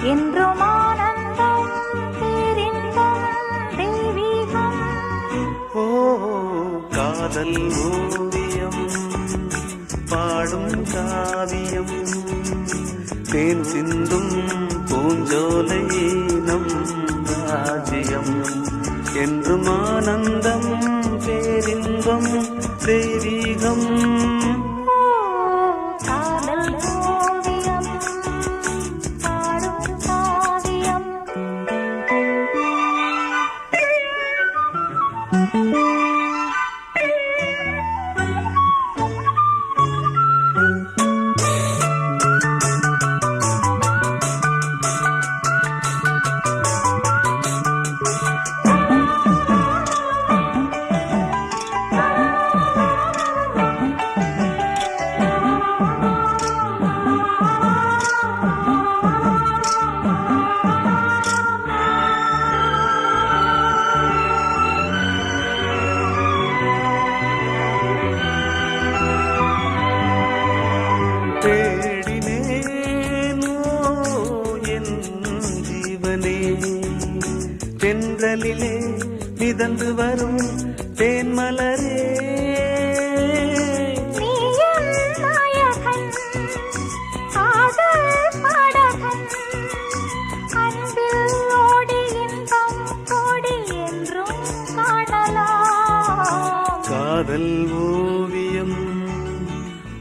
என்றும் ஆனந்தம் பேரின்பம் தெய்வீகம். ஓ காதல் ஓவியம் பாடும் காவியம் தேன் சிந்தும் பூஞ்சோலை நம் ராஜ்யம் என்றும் ஆனந்தம் பேரின்பம் தெய்வீகம். காதல் ஓவியம் பாடும் காவியம். தேடினேனோ என் ஜீவனே தென்றலிலே மிதந்து வரும் தேன்மலரே. காதல் ஓவியம்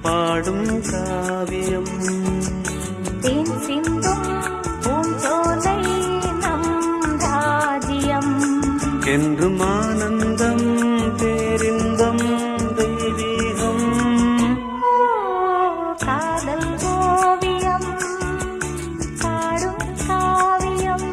பாடும் காவியம் தேன் சிந்தும் பூஞ்சோலை நம் ராஜ்யம் என்றும் ஆனந்தம் பேரின்பம் தெய்வீகம். காதல் ஓவியம் பாடும் காவியம்.